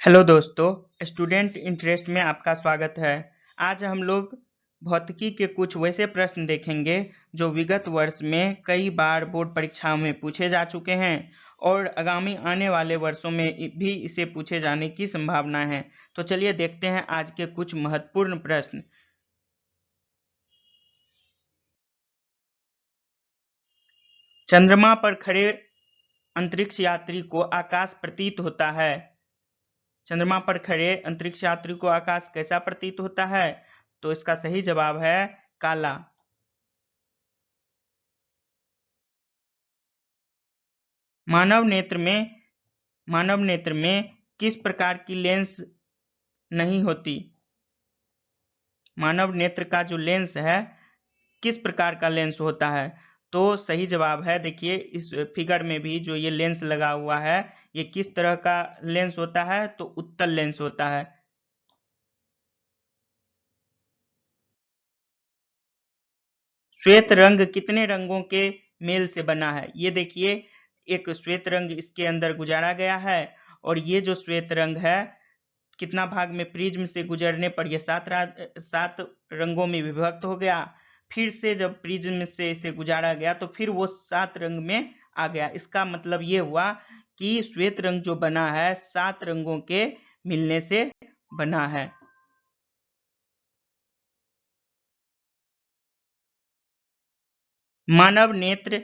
Hello दोस्तों, student interest में आपका स्वागत है। आज हम लोग भौतिकी के कुछ वैसे प्रश्न देखेंगे जो विगत वर्ष में कई बार बोर्ड परीक्षाओं में पूछे जा चुके हैं और आगामी आने वाले वर्षों में भी इसे पूछे जाने की संभावना है। तो चलिए देखते हैं आज के कुछ महत्वपूर्ण प्रश्न। चंद्रमा पर खड़े अंतरिक्ष यात्री को आकाश प्रतीत होता है। चंद्रमा पर खड़े अंतरिक्ष यात्री को आकाश कैसा प्रतीत होता है? तो इसका सही जवाब है काला। मानव नेत्र में किस प्रकार की लेंस नहीं होती? मानव नेत्र का जो लेंस है किस प्रकार का लेंस होता है? तो सही जवाब है, देखिए इस फिगर में भी जो ये लेंस लगा हुआ है ये किस तरह का लेंस होता है? तो उत्तल लेंस होता है। श्वेत रंग कितने रंगों के मेल से बना है? ये देखिए एक श्वेत रंग इसके अंदर गुजारा गया है और ये जो श्वेत रंग है कितना भाग में प्रिज्म से गुजरने पर यह सात रंगों में विभक्त हो गया। फिर से जब प्रिज्म से इसे गुजारा गया तो फिर वो 7 रंग में आ गया। इसका मतलब ये हुआ कि श्वेत रंग जो बना है 7 रंगों के मिलने से बना है। मानव नेत्र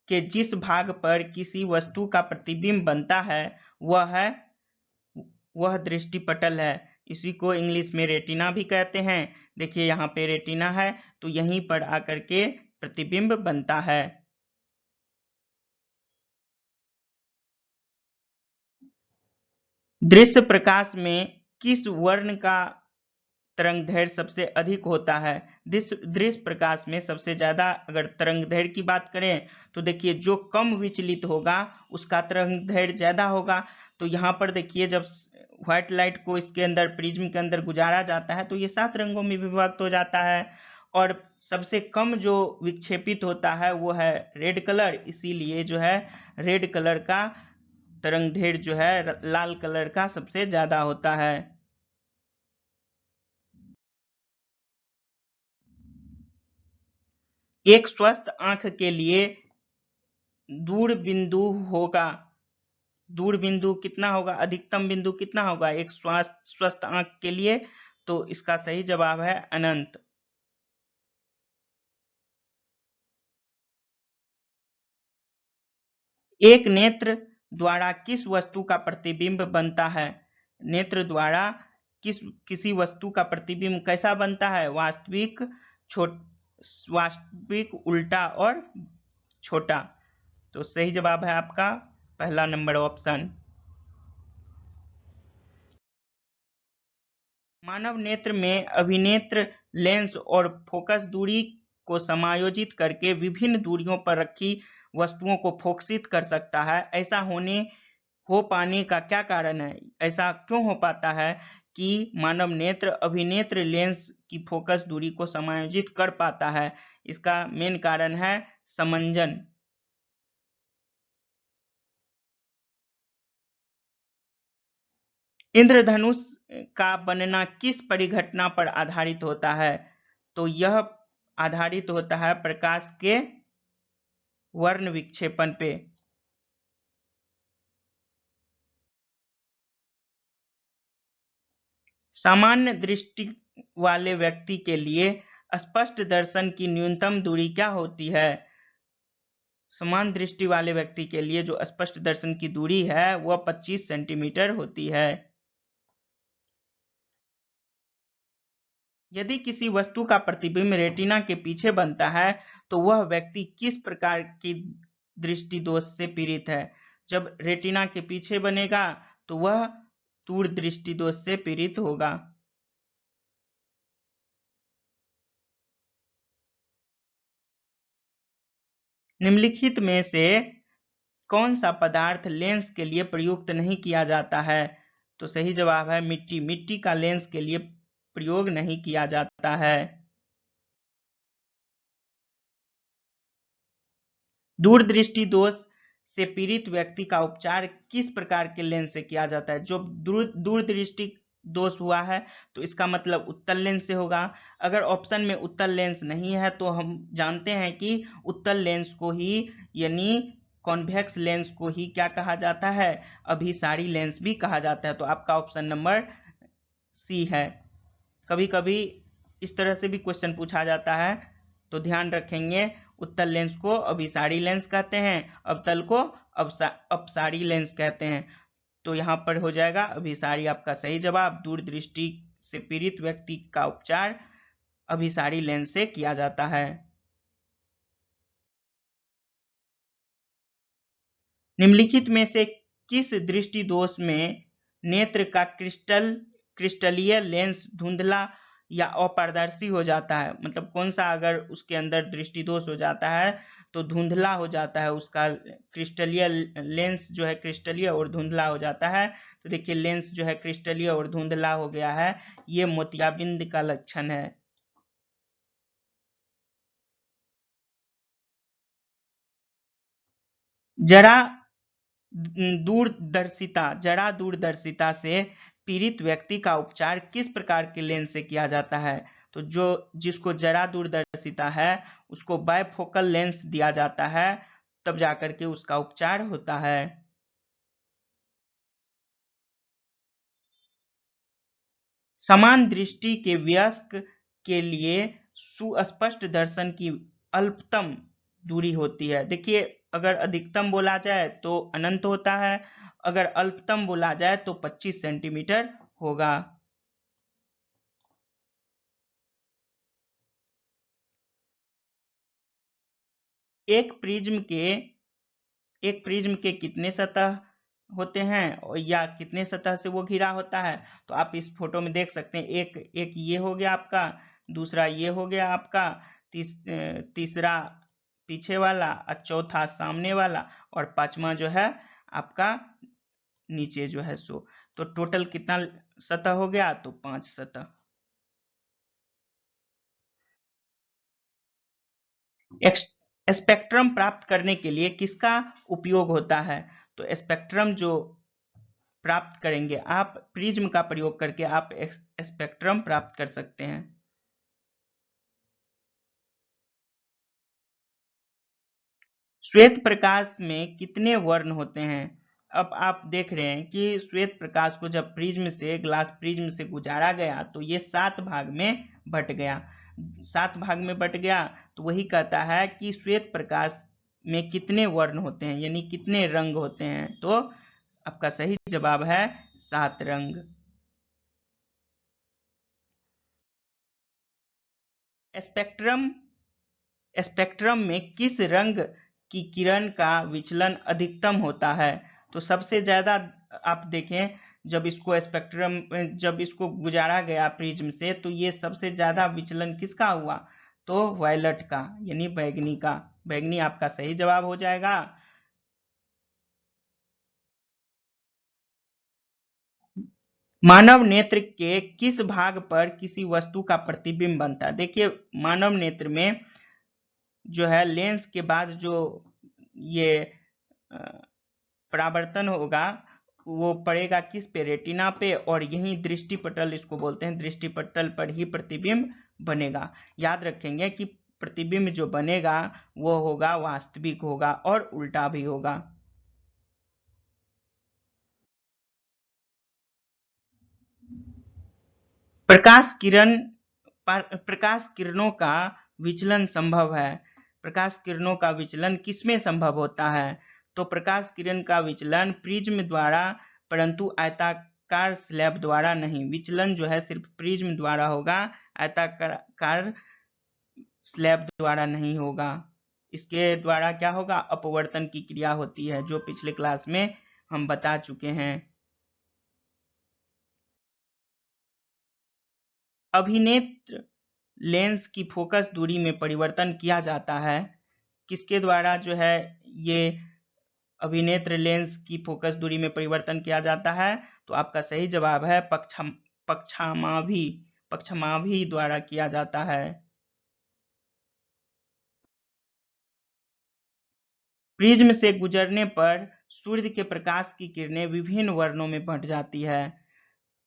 के जिस भाग पर किसी वस्तु का प्रतिबिंब बनता है वह दृष्टिपटल है। इसी को इंग्लिश में रेटिना भी कहते हैं। देखिए यहाँ पे रेटिना है तो यहीं पर आकर के प्रतिबिंब बनता है। दृश्य प्रकाश में किस वर्ण का तरंगदैर्घ्य सबसे अधिक होता है? दृश्य प्रकाश में सबसे ज्यादा अगर तरंगदैर्घ्य की बात करें तो देखिए जो कम विचलित होगा उसका तरंगदैर्घ्य ज्यादा होगा। तो यहाँ पर देखिए जब व्हाइट लाइट को इसके अंदर प्रिज्म के अंदर गुजारा जाता है तो ये 7 रंगों में विभक्त हो जाता है और सबसे कम जो विक्षेपित होता है वो है रेड कलर। इसीलिए जो है रेड कलर का तरंगदैर्घ्य जो है लाल कलर का सबसे ज्यादा होता है। एक स्वस्थ आंख के लिए दूर बिंदु कितना होगा? अधिकतम बिंदु कितना होगा एक स्वस्थ आंख के लिए? तो इसका सही जवाब है अनंत। एक नेत्र द्वारा किस वस्तु का प्रतिबिंब बनता है? नेत्र द्वारा किसी वस्तु का प्रतिबिंब कैसा बनता है? वास्तविक, उल्टा और छोटा। तो सही जवाब है आपका पहला नंबर ऑप्शन। मानव नेत्र में अभिनेत्र लेंस और फोकस दूरी को समायोजित करके विभिन्न दूरियों पर रखी वस्तुओं को फोकसित कर सकता है। ऐसा हो पाने का क्या कारण है? ऐसा क्यों हो पाता है कि मानव नेत्र अभिनेत्र लेंस की फोकस दूरी को समायोजित कर पाता है? इसका मेन कारण है समंजन। इंद्रधनुष का बनना किस परिघटना पर आधारित होता है? तो यह आधारित होता है प्रकाश के वर्ण विक्षेपण पे। सामान्य दृष्टि वाले व्यक्ति के लिए स्पष्ट दर्शन की न्यूनतम दूरी क्या होती है? समान दृष्टि वाले व्यक्ति के लिए जो स्पष्ट दर्शन की दूरी है वह 25 सेंटीमीटर होती है। यदि किसी वस्तु का प्रतिबिंब रेटिना के पीछे बनता है तो वह व्यक्ति किस प्रकार की दृष्टि दोष से पीड़ित है? जब रेटिना के पीछे बनेगा तो वह दूर दृष्टि दोष से पीड़ित होगा। निम्नलिखित में से कौन सा पदार्थ लेंस के लिए प्रयुक्त नहीं किया जाता है? तो सही जवाब है मिट्टी। मिट्टी का लेंस के लिए प्रयोग नहीं किया जाता है। दूरदृष्टि दोष से पीड़ित व्यक्ति का उपचार किस प्रकार के लेंस से किया जाता है? जो दूरदृष्टि दोष हुआ है तो इसका मतलब उत्तल लेंस से होगा। अगर ऑप्शन में उत्तल लेंस नहीं है तो हम जानते हैं कि उत्तल लेंस को ही यानी कॉन्वेक्स लेंस को ही क्या कहा जाता है? अभिसारी लेंस भी कहा जाता है। तो आपका ऑप्शन नंबर सी है। कभी कभी इस तरह से भी क्वेश्चन पूछा जाता है, तो ध्यान रखेंगे। उत्तल लेंस को अभिसारी लेंस कहते हैं, अवतल को अपसारी लेंस कहते हैं। तो यहाँ पर हो जाएगा अभिसारी आपका सही जवाब। दूरदृष्टि से पीड़ित व्यक्ति का उपचार अभिसारी लेंस से किया जाता है। निम्नलिखित में से किस दृष्टि दोष में नेत्र का क्रिस्टलीय लेंस धुंधला या अपारदर्शी हो जाता है? मतलब कौन सा अगर उसके अंदर दृष्टि दोष हो जाता है तो धुंधला हो जाता है, उसका क्रिस्टलीय लेंस जो है क्रिस्टलीय और धुंधला हो जाता है। तो देखिए लेंस जो है क्रिस्टलीय और धुंधला हो गया है, ये मोतियाबिंद का लक्षण है। जरा दूरदर्शिता से पीड़ित व्यक्ति का उपचार किस प्रकार के लेंस से किया जाता है? तो जिसको जरा दूरदर्शिता है उसको बायफोकल लेंस दिया जाता है, तब जाकर के उसका उपचार होता है। समान दृष्टि के वयस्क के लिए सुस्पष्ट दर्शन की अल्पतम दूरी होती है। देखिए अगर अधिकतम बोला जाए तो अनंत होता है, अगर अल्पतम बोला जाए तो 25 सेंटीमीटर होगा। एक प्रिज्म के कितने सतह होते हैं और या कितने सतह से वो घिरा होता है? तो आप इस फोटो में देख सकते हैं, एक एक ये हो गया आपका, दूसरा ये हो गया आपका, तीसरा पीछे वाला और चौथा सामने वाला और पांचवा जो है आपका नीचे जो है सो। तो टोटल कितना सतह हो गया? तो 5 सतह। स्पेक्ट्रम प्राप्त करने के लिए किसका उपयोग होता है? तो स्पेक्ट्रम जो प्राप्त करेंगे आप, प्रिज्म का प्रयोग करके आप स्पेक्ट्रम प्राप्त कर सकते हैं। श्वेत प्रकाश में कितने वर्ण होते हैं? अब आप देख रहे हैं कि श्वेत प्रकाश को जब ग्लास प्रिज्म से गुजारा गया तो ये 7 भाग में बट गया। 7 भाग में बट गया तो वही कहता है कि श्वेत प्रकाश में कितने वर्ण होते हैं, यानी कितने रंग होते हैं? तो आपका सही जवाब है 7 रंग। स्पेक्ट्रम स्पेक्ट्रम में किस रंग की किरण का विचलन अधिकतम होता है? तो सबसे ज्यादा आप देखें, जब इसको गुजारा गया प्रिज्म से तो ये सबसे ज्यादा विचलन किसका हुआ? तो वायलट का, यानी बैगनी का। बैगनी आपका सही जवाब हो जाएगा। मानव नेत्र के किस भाग पर किसी वस्तु का प्रतिबिंब बनता है? देखिए मानव नेत्र में जो है लेंस के बाद जो ये परावर्तन होगा वो पड़ेगा किस पे? रेटिना पे, और यही दृष्टिपटल इसको बोलते हैं, दृष्टिपटल पर ही प्रतिबिंब बनेगा। याद रखेंगे कि प्रतिबिंब जो बनेगा वो होगा वास्तविक होगा और उल्टा भी होगा। प्रकाश किरणों का विचलन संभव है। प्रकाश किरणों का विचलन किसमें संभव होता है? तो प्रकाश किरण का विचलन प्रिज्म द्वारा, परंतु आयताकार स्लैब द्वारा नहीं। विचलन जो है सिर्फ प्रिज्म द्वारा होगा, आयताकार स्लैब द्वारा नहीं होगा। इसके द्वारा क्या होगा? अपवर्तन की क्रिया होती है, जो पिछले क्लास में हम बता चुके हैं। अभिनेत्र लेंस की फोकस दूरी में परिवर्तन किया जाता है किसके द्वारा? जो है ये अभिनेत्र लेंस की फोकस दूरी में परिवर्तन किया जाता है। तो आपका सही जवाब है पक्षमाभी द्वारा किया जाता है। प्रिज्म से गुजरने पर सूर्य के प्रकाश की किरणें विभिन्न वर्णों में बंट जाती है,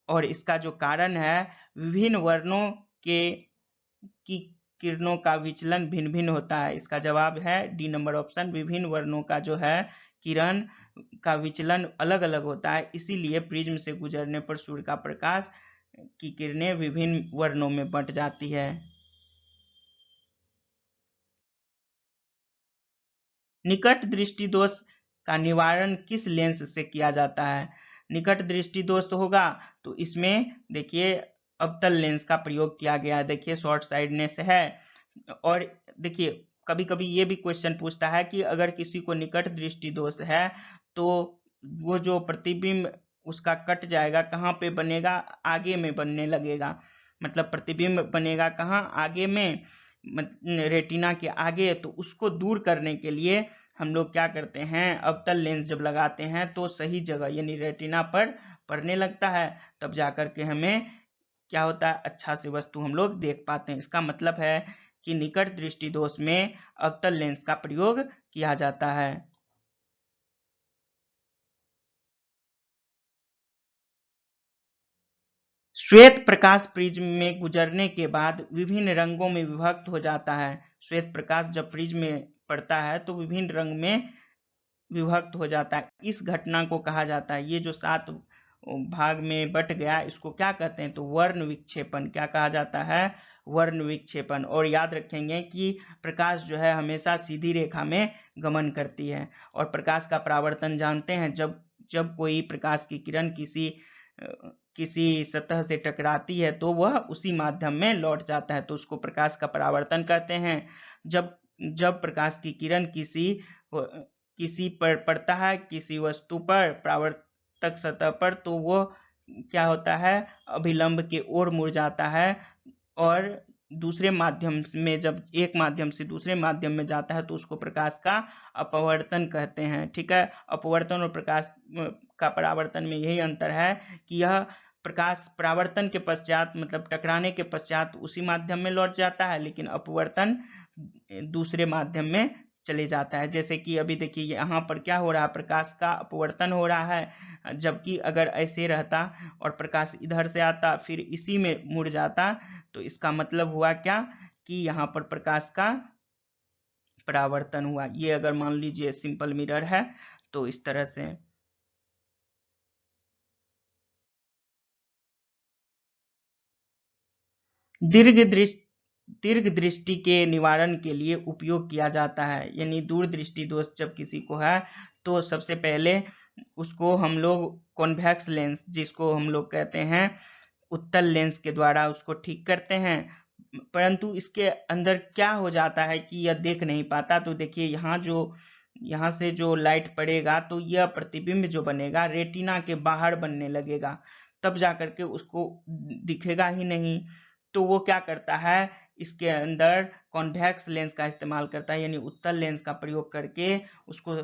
और इसका जो कारण है, विभिन्न वर्णों की किरणों का विचलन भिन्न भिन्न होता है। इसका जवाब है डी नंबर ऑप्शन, विभिन्न वर्णों का जो है किरण का विचलन अलग अलग होता है, इसीलिए प्रिज्म से गुजरने पर सूर्य का प्रकाश की किरणें विभिन्न वर्णों में बंट जाती है। निकट दृष्टि दोष का निवारण किस लेंस से किया जाता है? निकट दृष्टि दोष होगा तो इसमें देखिए अवतल लेंस का प्रयोग किया गया है। देखिए शॉर्ट साइडनेस है, और देखिए कभी कभी ये भी क्वेश्चन पूछता है कि अगर किसी को निकट दृष्टि दोष है तो वो जो प्रतिबिंब उसका कट जाएगा, कहाँ पे बनेगा? आगे में बनने लगेगा। मतलब प्रतिबिंब बनेगा कहाँ? आगे में, रेटिना के आगे। तो उसको दूर करने के लिए हम लोग क्या करते हैं, अवतल लेंस जब लगाते हैं तो सही जगह यानी रेटिना पर पड़ने लगता है, तब जाकर के हमें क्या होता है, अच्छा से वस्तु हम लोग देख पाते हैं। इसका मतलब है कि निकट दृष्टि दोष में अवतल लेंस का प्रयोग किया जाता है। श्वेत प्रकाश प्रिज्म में गुजरने के बाद विभिन्न रंगों में विभक्त हो जाता है। श्वेत प्रकाश जब प्रिज्म में पड़ता है तो विभिन्न रंग में विभक्त हो जाता है। इस घटना को कहा जाता है, ये जो 7 भाग में बट गया, इसको क्या कहते हैं? तो वर्ण विक्षेपण। क्या कहा जाता है? वर्ण विक्षेपण। और याद रखेंगे कि प्रकाश जो है हमेशा सीधी रेखा में गमन करती है, और प्रकाश का परावर्तन जानते हैं, जब जब कोई प्रकाश की किरण किसी सतह से टकराती है तो वह उसी माध्यम में लौट जाता है, तो उसको प्रकाश का परावर्तन कहते हैं। जब जब प्रकाश की किरण किसी पर पड़ता है, किसी वस्तु पर, परावर्तक सतह पर, तो वो क्या होता है, अभिलंब के ओर मुड़ जाता है, और दूसरे माध्यम में, जब एक माध्यम से दूसरे माध्यम में जाता है तो उसको प्रकाश का अपवर्तन कहते हैं। ठीक है, अपवर्तन और प्रकाश का परावर्तन में यही अंतर है कि यह प्रकाश परावर्तन के पश्चात, मतलब टकराने के पश्चात उसी माध्यम में लौट जाता है, लेकिन अपवर्तन दूसरे माध्यम में चले जाता है। जैसे कि अभी देखिए यहाँ पर क्या हो रहा है, प्रकाश का अपवर्तन हो रहा है, जबकि अगर ऐसे रहता और प्रकाश इधर से आता फिर इसी में मुड़ जाता, तो इसका मतलब हुआ क्या कि यहाँ पर प्रकाश का परावर्तन हुआ। ये अगर मान लीजिए सिंपल मिरर है तो इस तरह से। दीर्घ दृष्टि के निवारण के लिए उपयोग किया जाता है, यानी दूर दृष्टि दोष जब किसी को है तो सबसे पहले उसको हम लोग कॉन्वेक्स लेंस, जिसको हम लोग कहते हैं उत्तल लेंस, के द्वारा उसको ठीक करते हैं। परंतु इसके अंदर क्या हो जाता है कि यह देख नहीं पाता। तो देखिए यहाँ से जो लाइट पड़ेगा तो यह प्रतिबिंब जो बनेगा रेटिना के बाहर बनने लगेगा, तब जाकर के उसको दिखेगा ही नहीं। तो वो क्या करता है, इसके अंदर कॉन्वेक्स लेंस का इस्तेमाल करता है, यानी उत्तल लेंस का प्रयोग करके उसको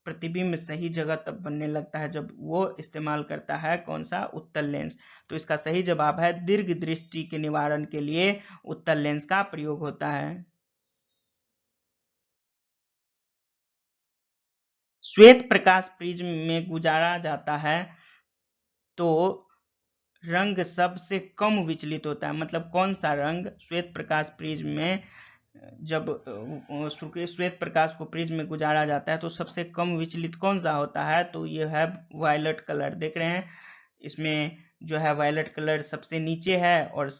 प्रतिबिंब सही जगह तब बनने लगता है जब वो इस्तेमाल करता है कौन सा, उत्तल लेंस। तो इसका सही जवाब है दीर्घ दृष्टि के निवारण के लिए उत्तल लेंस का प्रयोग होता है। श्वेत प्रकाश प्रिज्म में गुजारा जाता है तो रंग सबसे कम विचलित होता है। मतलब कौन सा रंग श्वेत प्रकाश प्रिज्म में, जब श्वेत प्रकाश को प्रिज्म में गुजारा जाता है तो सबसे कम विचलित कौन सा होता है? तो ये है वायलेट कलर। देख रहे हैं इसमें जो है वायलेट कलर सबसे नीचे है, और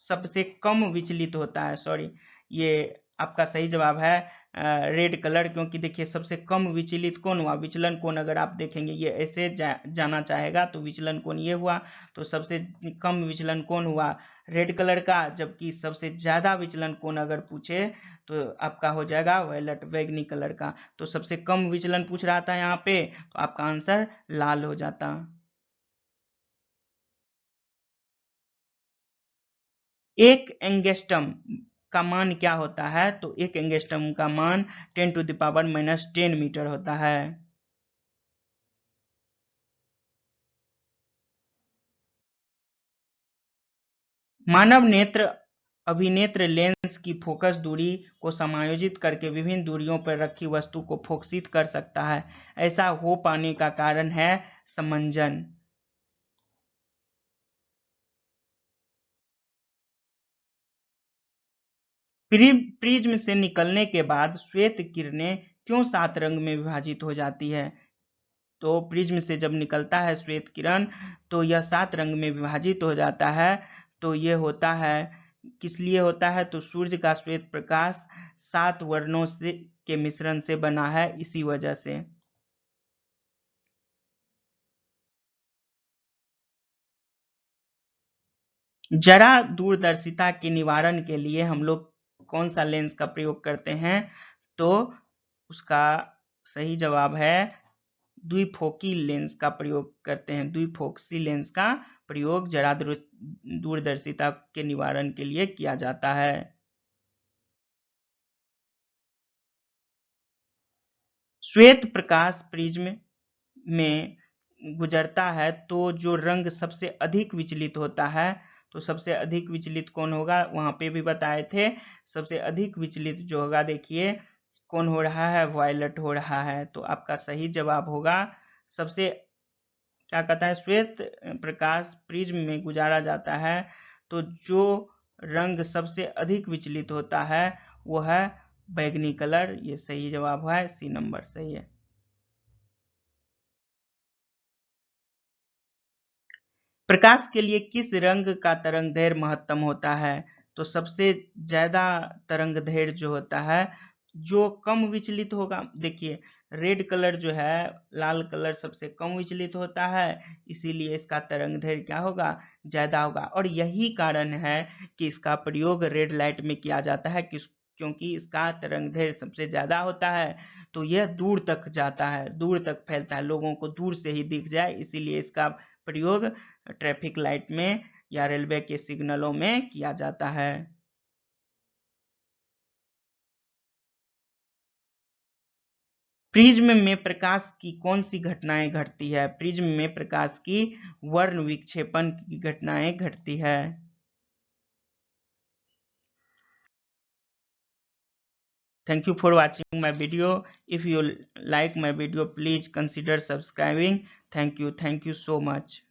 सबसे कम विचलित होता है। सॉरी, ये आपका सही जवाब है रेड कलर, क्योंकि देखिए सबसे कम विचलित कौन हुआ, विचलन कोण अगर आप देखेंगे ये ऐसे जाना चाहेगा तो विचलन कोण ये हुआ, तो सबसे कम विचलन कोण हुआ रेड कलर का। जबकि सबसे ज्यादा विचलन कोण अगर पूछे तो आपका हो जाएगा वायलेट बैगनी कलर का। तो सबसे कम विचलन पूछ रहा था यहाँ पे, तो आपका आंसर लाल हो जाता। एक एंगस्ट्रम का मान क्या होता है? तो एक एंगस्ट्रम का मान 10⁻⁻10 मीटर होता है। मानव नेत्र अभिनेत्र लेंस की फोकस दूरी को समायोजित करके विभिन्न दूरियों पर रखी वस्तु को फोकसित कर सकता है। ऐसा हो पाने का कारण है समंजन। प्रिज्म से निकलने के बाद श्वेत किरणें क्यों 7 रंग में विभाजित हो जाती है? तो प्रिज्म से जब निकलता है श्वेत किरण तो यह 7 रंग में विभाजित हो जाता है। तो ये होता है, किस लिए होता है? तो सूर्य का श्वेत प्रकाश 7 वर्णों से के मिश्रण से बना है, इसी वजह से। जरा दूरदर्शिता के निवारण के लिए हम लोग कौन सा लेंस का प्रयोग करते हैं? तो उसका सही जवाब है द्विफोकी लेंस का प्रयोग करते हैं। द्विफोक्सी लेंस का प्रयोग जरा दूरदर्शिता के निवारण के लिए किया जाता है। श्वेत प्रकाश प्रिज्म में गुजरता है तो जो रंग सबसे अधिक विचलित होता है, तो सबसे अधिक विचलित कौन होगा? वहां पे भी बताए थे। सबसे अधिक विचलित जो होगा, देखिए कौन हो रहा है? वायलट हो रहा है। तो आपका सही जवाब होगा सबसे, क्या कहता है, श्वेत प्रकाश प्रिज्म में गुजारा जाता है तो जो रंग सबसे अधिक विचलित होता है वो है बैगनी कलर। ये सही जवाब है, सी नंबर सही है। प्रकाश के लिए किस रंग का तरंगदैर्घ्य महत्तम होता है? तो सबसे ज्यादा तरंगदैर्घ्य जो होता है, जो कम विचलित होगा, देखिए रेड कलर जो है, लाल कलर सबसे कम विचलित होता है, इसीलिए इसका तरंगदैर्घ्य क्या होगा? ज्यादा होगा। और यही कारण है कि इसका प्रयोग रेड लाइट में किया जाता है, क्योंकि इसका तरंगदैर्घ्य सबसे ज्यादा होता है तो यह दूर तक जाता है, दूर तक फैलता है, लोगों को दूर से ही दिख जाए, इसीलिए इसका प्रयोग ट्रैफिक लाइट में या रेलवे के सिग्नलों में किया जाता है। प्रिज्म में प्रकाश की कौन सी घटनाएं घटती है? प्रिज्म में प्रकाश की वर्ण विक्षेपण की घटनाएं घटती है। Thank you for watching my video. If you like my video, please consider subscribing. Thank you so much.